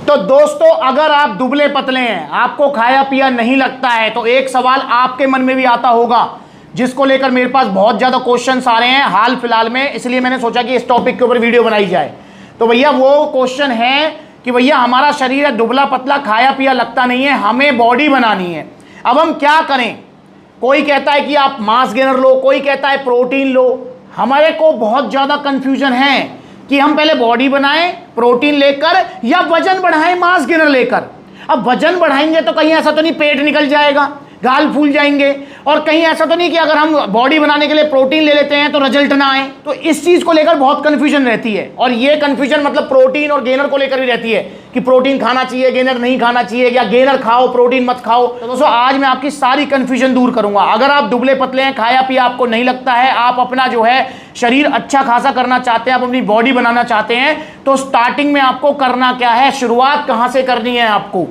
तो दोस्तों अगर आप दुबले पतले हैं, आपको खाया पिया नहीं लगता है, तो एक सवाल आपके मन में भी आता होगा जिसको लेकर मेरे पास बहुत ज्यादा क्वेश्चंस आ रहे हैं हाल फिलहाल में, इसलिए मैंने सोचा कि इस टॉपिक के ऊपर वीडियो बनाई जाए। तो भैया वो क्वेश्चन है कि भैया हमारा शरीर है दुबला पतला, खाया पिया लगता नहीं है, हमें बॉडी बनानी है, अब हम क्या करें। कोई कहता है कि आप मास गेनर लो, कोई कहता है प्रोटीन लो। हमारे को बहुत ज्यादा कंफ्यूजन है कि हम पहले बॉडी बनाएं प्रोटीन लेकर या वजन बढ़ाएं मास गेनर लेकर। अब वजन बढ़ाएंगे तो कहीं ऐसा तो नहीं पेट निकल जाएगा, गाल फूल जाएंगे, और कहीं ऐसा तो नहीं कि अगर हम बॉडी बनाने के लिए प्रोटीन ले लेते हैं तो रिजल्ट ना आए। तो इस चीज को लेकर बहुत कंफ्यूजन रहती है, और ये कंफ्यूजन मतलब प्रोटीन और गेनर को लेकर भी रहती है कि प्रोटीन खाना चाहिए गेनर नहीं खाना चाहिए, या गेनर खाओ प्रोटीन मत खाओ। तो दोस्तों आज मैं आपकी सारी कंफ्यूजन दूर करूंगा। अगर आप दुबले पतले हैं, खाया पिया आपको नहीं लगता है, आप अपना जो है शरीर अच्छा खासा करना चाहते हैं, आप अपनी बॉडी बनाना चाहते हैं, तो स्टार्टिंग में आपको करना क्या है, शुरुआत कहां से करनी है आपको,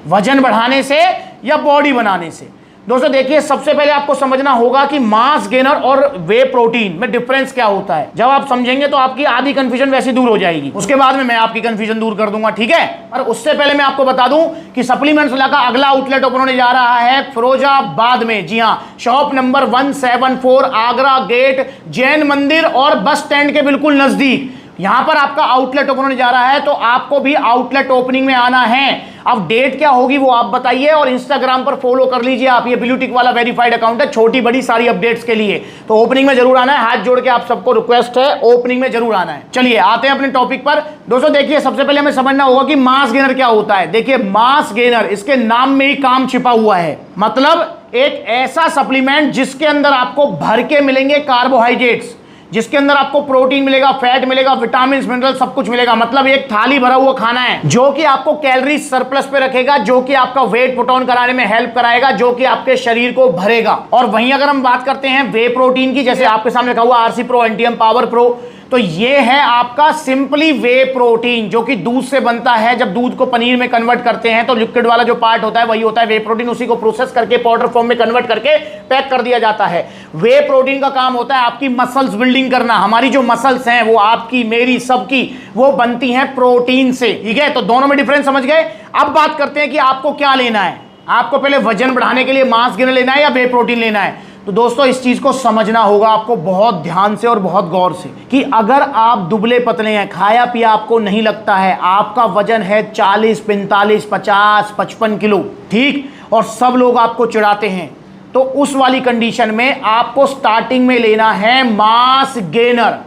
वजन बढ़ाने से या बॉडी बनाने से। दोस्तों देखिए, सबसे पहले आपको समझना होगा कि मास गेनर और वे प्रोटीन में डिफरेंस क्या होता है। जब आप समझेंगे तो आपकी आधी कंफ्यूजन वैसे दूर हो जाएगी, उसके बाद में मैं आपकी कंफ्यूजन दूर कर दूंगा, ठीक है। और उससे पहले मैं आपको बता दूं कि सप्लीमेंट्स का अगला आउटलेट ओपन होने जा रहा है फिरोजाबाद में। जी हां, shop number 174 Agra gate, Jain मंदिर और बस स्टैंड के बिल्कुल नजदीक यहां पर आपका आउटलेट ओपन होने जा रहा है। तो आपको भी आउटलेट ओपनिंग में आना है। अब डेट क्या होगी वो आप बताइए, और इंस्टाग्राम पर फॉलो कर लीजिए आप, ये ब्लूटिक वाला वेरीफाइड अकाउंट है, छोटी बड़ी सारी अपडेट्स के लिए। तो ओपनिंग में जरूर आना है, हाथ जोड़ के आप सबको रिक्वेस्ट है, ओपनिंग में जरूर आना है। चलिए आते हैं अपने टॉपिक पर। दोस्तों देखिए, सबसे पहले हमें समझना होगा कि मास गेनर क्या होता है। देखिए मास गेनर, इसके नाम में ही काम छिपा हुआ है, मतलब एक ऐसा सप्लीमेंट जिसके अंदर आपको भर के मिलेंगे कार्बोहाइड्रेट्स, जिसके अंदर आपको प्रोटीन मिलेगा, फैट मिलेगा, विटामिन मिनरल सब कुछ मिलेगा। मतलब एक थाली भरा हुआ खाना है जो कि आपको कैलोरी सरप्लस पे रखेगा, जो कि आपका वेट पुट ऑन कराने में हेल्प कराएगा, जो कि आपके शरीर को भरेगा। और वहीं अगर हम बात करते हैं वे प्रोटीन की, जैसे आपके सामने लिखा हुआ आरसी प्रो एंटीएम पावर प्रो, तो ये है आपका सिंपली वे प्रोटीन जो कि दूध से बनता है। जब दूध को पनीर में कन्वर्ट करते हैं तो लिक्विड वाला जो पार्ट होता है वही होता है वे प्रोटीन, उसी को प्रोसेस करके पाउडर फॉर्म में कन्वर्ट करके पैक कर दिया जाता है। वे प्रोटीन का काम होता है आपकी मसल्स बिल्डिंग करना। हमारी जो मसल्स हैं वो आपकी मेरी सबकी वो बनती हैं प्रोटीन से, ठीक है। तो दोनों में डिफरेंस समझ गए। अब बात करते हैं कि आपको क्या लेना है। आपको पहले वजन बढ़ाने के लिए मास गेनर लेना है या वे प्रोटीन लेना है। तो दोस्तों इस चीज को समझना होगा आपको बहुत ध्यान से और बहुत गौर से कि अगर आप दुबले पतले हैं, खाया पिया आपको नहीं लगता है, आपका वजन है 40, 45, 50, 55 किलो, ठीक, और सब लोग आपको चिढ़ाते हैं, तो उस वाली कंडीशन में आपको स्टार्टिंग में लेना है मास गेनर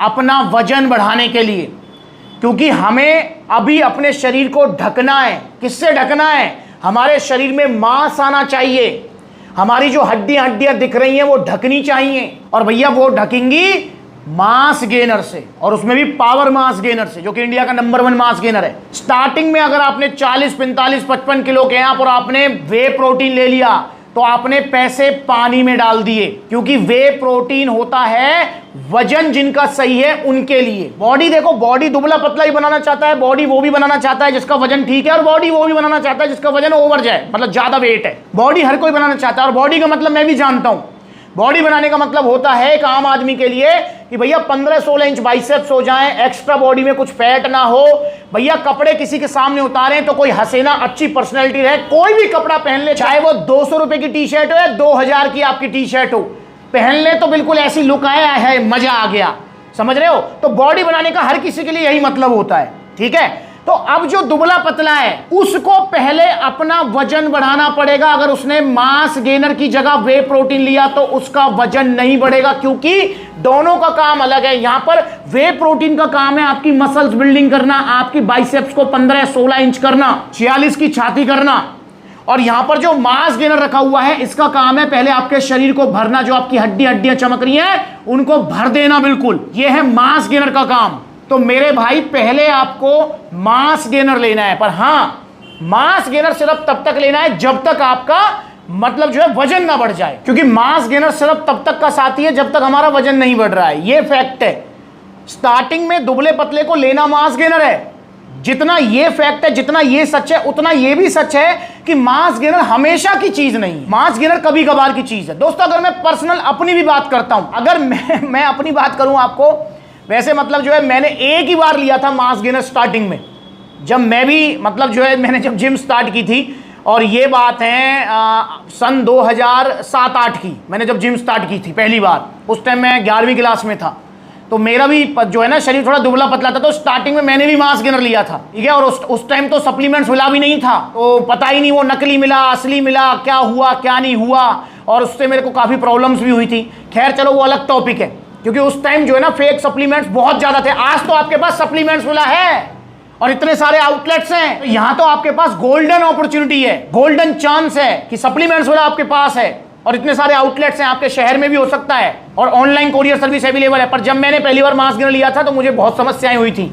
अपना वजन बढ़ाने के लिए। क्योंकि हमें अभी अपने शरीर को ढकना है। किससे ढकना है? हमारे शरीर में मांस आना चाहिए, हमारी जो हड्डियां दिख रही हैं वो ढकनी चाहिए, और भैया वो ढकेंगी मास गेनर से, और उसमें भी पावर मास गेनर से, जो कि इंडिया का नंबर 1 मास गेनर है। स्टार्टिंग में अगर आपने 40, 45, 55 किलो के आप और आपने वे प्रोटीन ले लिया तो आपने पैसे पानी में डाल दिए, क्योंकि वे प्रोटीन होता है वजन जिनका सही है उनके लिए। बॉडी देखो, बॉडी दुबला पतला ही बनाना चाहता है, बॉडी वो भी बनाना चाहता है जिसका वजन ठीक है, और बॉडी वो भी बनाना चाहता है जिसका वजन ओवर जाए, मतलब ज्यादा वेट है। बॉडी हर कोई बनाना चाहता है, और बॉडी का मतलब मैं भी जानता हूं। बॉडी बनाने का मतलब होता है एक आम आदमी के लिए कि भैया 15-16 इंच बाइसेप्स हो जाएं, एक्स्ट्रा बॉडी में कुछ फैट ना हो, भैया कपड़े किसी के सामने उतारें तो कोई हंसे ना, अच्छी पर्सनैलिटी रहे, कोई भी कपड़ा पहन ले, चाहे वो 200 रुपए की टी शर्ट हो या 2000 की आपकी टी शर्ट हो, पहन ले तो बिल्कुल ऐसी लुक आया है, मजा आ गया। समझ रहे हो? तो बॉडी बनाने का हर किसी के लिए यही मतलब होता है, ठीक है। तो अब जो दुबला पतला है उसको पहले अपना वजन बढ़ाना पड़ेगा। अगर उसने मास गेनर की जगह वे प्रोटीन लिया तो उसका वजन नहीं बढ़ेगा, क्योंकि दोनों का काम अलग है। यहां पर वे प्रोटीन का काम है आपकी मसल्स बिल्डिंग करना, आपकी बाइसेप्स को 15-16 इंच करना, 46 की छाती करना, और यहां पर जो मास गेनर रखा हुआ है इसका काम है पहले आपके शरीर को भरना, जो आपकी हड्डियां चमक रही हैं उनको भर देना। बिल्कुल ये है मास गेनर का काम। तो मेरे भाई पहले आपको मास गेनर लेना है, पर हां मास गेनर सिर्फ तब तक लेना है जब तक आपका मतलब जो है वजन ना बढ़ जाए, क्योंकि मास गेनर सिर्फ तब तक का साथी है जब तक हमारा वजन नहीं बढ़ रहा है। ये फैक्ट है। स्टार्टिंग में दुबले पतले को लेना मास गेनर है। जितना ये फैक्ट है, जितना ये सच है, उतना ये भी सच है कि मास गेनर हमेशा की चीज नहीं, मास गेनर कभी कभार की चीज है। दोस्तों अगर मैं पर्सनल अपनी भी बात करता हूं, अगर मैं अपनी बात करूं आपको, वैसे मतलब जो है मैंने एक ही बार लिया था मास गेनर स्टार्टिंग में, जब मैं भी मतलब जो है मैंने जब जिम स्टार्ट की थी, और ये बात है सन 2007-8 की, मैंने जब जिम स्टार्ट की थी पहली बार, उस टाइम मैं 11वीं क्लास में था। तो मेरा भी जो है ना शरीर थोड़ा दुबला पतला था, तो स्टार्टिंग में मैंने भी मास गेनर लिया था, ठीक है। और उस टाइम तो सप्लीमेंट्स मिला भी नहीं था, तो पता ही नहीं वो नकली मिला असली मिला, क्या हुआ क्या नहीं हुआ, और उससे मेरे को काफ़ी प्रॉब्लम्स भी हुई थी। खैर चलो वो अलग टॉपिक है, क्योंकि उस टाइम जो है ना फेक सप्लीमेंट्स बहुत ज़्यादा थे। आज तो आपके पास सप्लीमेंट्स मिला है और इतने सारे आउटलेट्स हैं, तो यहां तो आपके पास गोल्डन अपॉर्चुनिटी है, गोल्डन चांस है कि सप्लीमेंट्स वाला आपके पास है, और इतने सारे आउटलेट्स हैं, आपके शहर में भी हो सकता है, और ऑनलाइन कोरियर सर्विस अवेलेबल है। पर जब मैंने पहली बार मास गेनर लिया था तो मुझे बहुत समस्याएं हुई थी,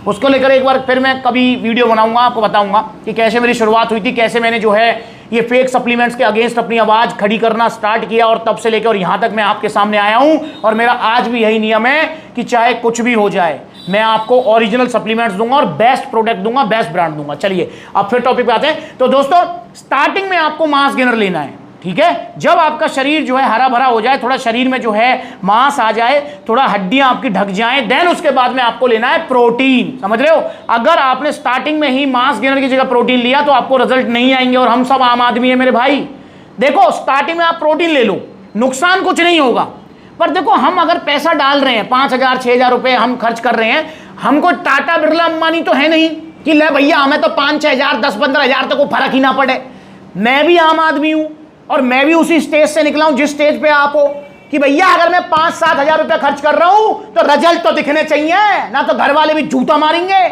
उसको लेकर एक बार फिर मैं कभी वीडियो बनाऊंगा, आपको बताऊंगा कि कैसे मेरी शुरुआत हुई थी, कैसे मैंने जो है ये फेक सप्लीमेंट्स के अगेंस्ट अपनी आवाज खड़ी करना स्टार्ट किया, और तब से लेकर और यहां तक मैं आपके सामने आया हूं। और मेरा आज भी यही नियम है कि चाहे कुछ भी हो जाए, मैं आपको ओरिजिनल सप्लीमेंट्स दूंगा और बेस्ट प्रोडक्ट दूंगा, बेस्ट ब्रांड दूंगा। चलिए अब फिर टॉपिक पे आते हैं। तो दोस्तों स्टार्टिंग में आपको मास गेनर लेना है, ठीक है। जब आपका शरीर जो है हरा भरा हो जाए, थोड़ा शरीर में जो है मांस आ जाए, थोड़ा हड्डियां आपकी ढक जाएं, देन उसके बाद में आपको लेना है प्रोटीन। समझ रहे हो? अगर आपने स्टार्टिंग में ही मास गेनर की जगह प्रोटीन लिया तो आपको रिजल्ट नहीं आएंगे, और हम सब आम आदमी है मेरे भाई। देखो स्टार्टिंग में आप प्रोटीन ले लो, नुकसान कुछ नहीं होगा, पर देखो हम अगर पैसा डाल रहे हैं 5,000 6,000 रुपए हम खर्च कर रहे हैं, हमको टाटा बिरला अंबानी तो है नहीं कि ले भैया हमें तो 5-6 हजार 10-15 हजार तक को फर्क ही ना पड़े। मैं भी आम आदमी हूं, और मैं भी उसी स्टेज से निकला हूं जिस स्टेज पे आप हो, कि भैया अगर मैं 5-7 हजार रुपया खर्च कर रहा हूं तो रिजल्ट तो दिखने चाहिए ना, तो घर वाले भी जूता मारेंगे।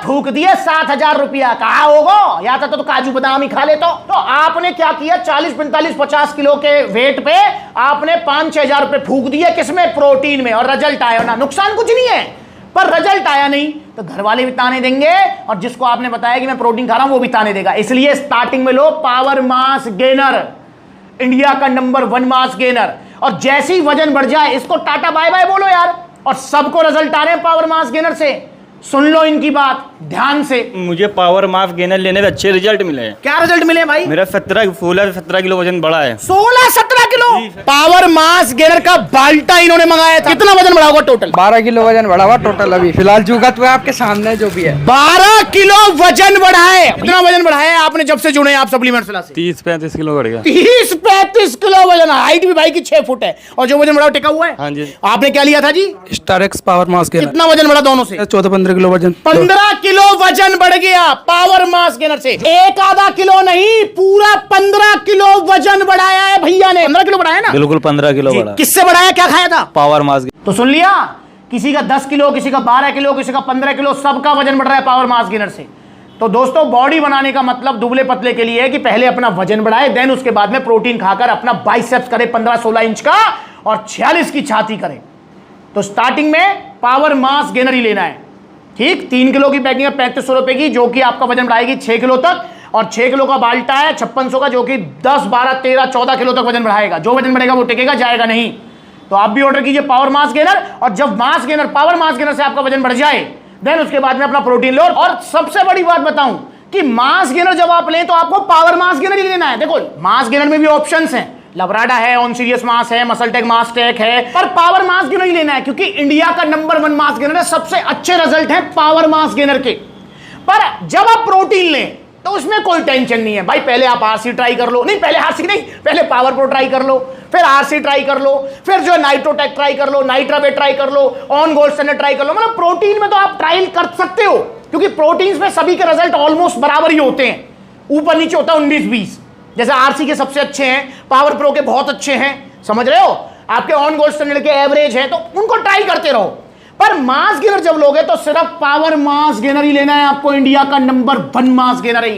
फूक दिए 7,000 रुपया, कहा होगा या तो काजू बादाम ही खा ले। तो आपने क्या किया, 40 45 50 किलो के वेट पे आपने 5-6 हजार रुपए फूक दिए, किसमें? प्रोटीन में, और रिजल्ट आया ना, नुकसान कुछ नहीं है, पर रिजल्ट आया नहीं तो घर वाले भी ताने देंगे, और जिसको आपने बताया कि मैं प्रोटीन खा रहा हूं वो भी ताने देगा। इसलिए स्टार्टिंग में low power mass gainer, India का नंबर 1 मास गेनर, और जैसे ही वजन बढ़ जाए इसको टाटा बाय बाय बोलो यार। और सबको रिजल्ट आ रहे हैं पावर मास गेनर से, सुन लो इनकी बात ध्यान से। मुझे पावर मास गेनर लेने में अच्छे रिजल्ट मिले हैं। क्या रिजल्ट मिले भाई? मेरा 17 किलो वजन बढ़ा है। 16-17 किलो पावर मास गेनर का बाल्टा इन्होंने मंगाया था। कितना वजन बढ़ा होगा टोटल? 12 किलो वजन बढ़ा हुआ टोटल, अभी फिलहाल जुगत हुआ आपके सामने जो भी है। 12 किलो वजन बढ़ा है। कितना वजन बढ़ा है आपने जब से जुड़े आप सप्लीमेंट्स से? 30-35 किलो बढ़ गया। 30-35 किलो वजन, हाइट भी भाई की 6 फुट है, और जो वजन बढ़ा टिका हुआ है। हाँ जी। आपने क्या लिया था जी? Starex power mass gainer. कितना वजन बढ़ा दोनों से? 14-15 किलो वजन। 15 किलो वजन बढ़ गया पावर मास गेनर से। एक आधा किलो नहीं, पूरा 15 किलो वजन बढ़ाया है भैया ने। 15 किलो बढ़ाया ना? बिल्कुल 15 किलो बढ़ा। किससे बढ़ाया, क्या खाया था? Power mass. तो सुन लिया, किसी का 10 किलो, किसी का 12 किलो, किसी का 15 किलो, सबका वजन बढ़ रहा है पावर मास गेनर से। तो दोस्तों बॉडी बनाने का मतलब दुबले पतले के लिए है कि पहले अपना वजन बढ़ाए, देन उसके बाद में प्रोटीन खाकर अपना बाइसेप्स करे 15-16 इंच का, और 46 की छाती करे। तो स्टार्टिंग में पावर मास गेनर ही लेना है, ठीक। 3 किलो की पैकिंग है 3500 रुपए की, जो कि आपका वजन बढ़ाएगी 6 किलो तक, और 6 किलो का बाल्टा है 5600 का, जो कि 10, 12, 13, 14 किलो तक वजन बढ़ाएगा। जो वजन बढ़ेगा वो टिकेगा, जाएगा नहीं। तो आप भी ऑर्डर कीजिए पावर मास गेनर, और जब mass gainer power mass gainer से आपका वजन बढ़ जाए, देन उसके बाद में अपना प्रोटीन लो। और सबसे बड़ी बात बताऊं कि मास गेनर जब आप लें तो आपको पावर मास गेनर ही लेना है। देखो मास गेनर में भी ऑप्शंस हैं, लवराडा है, ऑन सीरियस मास है, मसलटेक मास टेक है, पर पावर मास गेनर ही लेना है, क्योंकि इंडिया का नंबर 1 मास गेनर है। सबसे अच्छे रिजल्ट है पावर मास गेनर के। पर जब आप प्रोटीन लें तो उसमें कोई टेंशन नहीं है भाई। पहले आप आरसी ट्राई कर लो, नहीं पहले आरसी नहीं, पहले पावर प्रो ट्राई कर लो, फिर आरसी ट्राई कर लो, फिर जो नाइट्रोटेक ट्राई कर लो, नाइट्रावेट ट्राई कर लो, ऑन गोल्ड स्टैंडर्ड ट्राई कर लो। मतलब प्रोटीन में तो आप ट्रायल कर सकते हो, क्योंकि प्रोटीन में सभी के रिजल्ट ऑलमोस्ट बराबर ही होते हैं, ऊपर नीचे होता है 19-20। जैसे आरसी के सबसे अच्छे हैं, पावर प्रो के बहुत अच्छे हैं, समझ रहे हो, आपके ऑन गोल्ड स्टैंडर्ड के एवरेज है, तो उनको ट्राई करते रहो। पर मास गेनर जब लोगे तो सिर्फ पावर मास गेनर ही लेना है आपको। इंडिया का नंबर 1 मास गेनर है,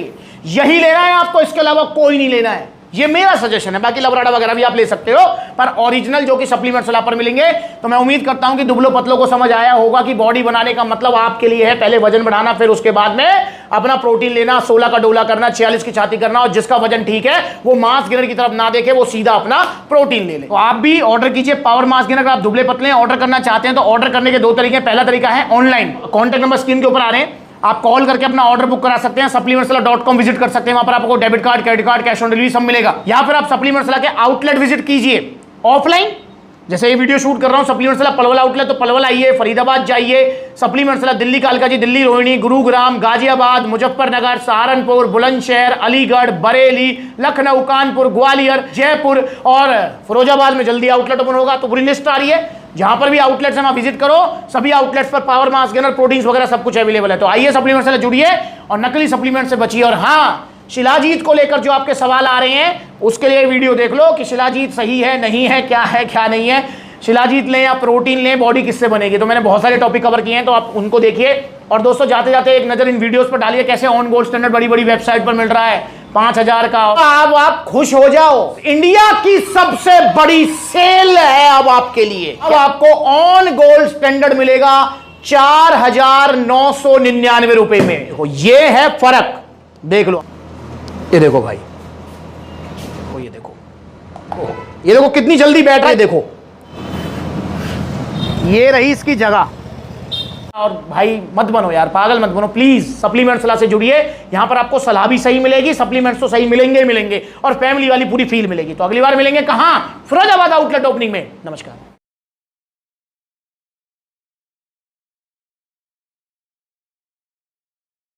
यही लेना है आपको, इसके अलावा कोई नहीं लेना है। ये मेरा सजेशन है, बाकी लवराडा वगैरह भी आप ले सकते हो, पर ओरिजिनल जो कि सप्लीमेंट्स वाला पर मिलेंगे। तो मैं उम्मीद करता हूं कि दुबलो पतलों को समझ आया होगा कि बॉडी बनाने का मतलब आपके लिए है पहले वजन बढ़ाना, फिर उसके बाद में अपना प्रोटीन लेना, 16 का डोला करना, 46 की छाती करना, और जिसका वजन ठीक है वो मास गेनर की तरफ ना देखे, वो सीधा अपना प्रोटीन ले ले। तो आप भी ऑर्डर कीजिए पावर मास गेनर। अगर आप दुबले पतले ऑर्डर करना चाहते हैं तो ऑर्डर करने के 2 तरीके। पहला तरीका है ऑनलाइन, कॉन्टैक्ट नंबर स्क्रीन के ऊपर आ रहे हैं, आप कॉल करके अपना ऑर्डर बुक करा सकते हैं। supplementsala.com विजिट कर सकते हैं, वहां पर आपको debit card, credit card, cash on delivery सब मिलेगा। या फिर आप सप्लीमेंट्सला के आउटलेट विजिट कीजिए, ऑफलाइन जैसे ये वीडियो शूट कर रहा हूं, सप्लीमेंट सलाह पलवल आउटलेट, तो पलवल आइए, फरीदाबाद जाइए, सप्लीमेंट सलाह दिल्ली कालका जी, दिल्ली रोहिणी, गुरुग्राम, गाजियाबाद, मुजफ्फरनगर, सहारनपुर, बुलंदशहर, अलीगढ़, बरेली, लखनऊ, कानपुर, ग्वालियर, जयपुर और फिरोजाबाद में जल्दी आउटलेट ओपन होगा। तो पूरी लिस्ट आ रही है, जहां पर भी आउटलेट्स है वहां विजिट करो। सभी आउटलेट्स पर पावर मास गेनर, प्रोटीन्स वगैरह सब कुछ अवेलेबल है। तो आइए सप्लीमेंट से जुड़िए और नकली सप्लीमेंट से बचिए। और हाँ, शिलाजीत को लेकर जो आपके सवाल आ रहे हैं उसके लिए वीडियो देख लो कि शिलाजीत सही है नहीं है, क्या नहीं है। शिलाजीत लें या प्रोटीन लें, बॉडी किससे बनेगी, तो मैंने बहुत सारे टॉपिक कवर किए हैं, तो आप उनको देखिए। और दोस्तों जाते जाते एक नजर इन वीडियोस पर डालिए, कैसे ऑन गोल्ड स्टैंडर्ड बड़ी बड़ी वेबसाइट पर मिल रहा है 5000 का। अब आप खुश हो जाओ, इंडिया की सबसे बड़ी सेल है अब आपके लिए। अब आपको ऑन गोल्ड स्टैंडर्ड मिलेगा 4999 रुपए में। ये है फर्क, देख लो। ये देखो भाई, ये देखो, ये देखो कितनी जल्दी बैठ रहा है, देखो ये रही इसकी जगह। और भाई मत बनो यार, पागल मत बनो प्लीज। सप्लीमेंट सलाह से जुड़िए, यहां पर आपको सलाह भी सही मिलेगी, सप्लीमेंट्स तो सही मिलेंगे और फैमिली वाली पूरी फील मिलेगी। तो अगली बार मिलेंगे कहां? फिरोजाबाद आउटलेट ओपनिंग में। नमस्कार।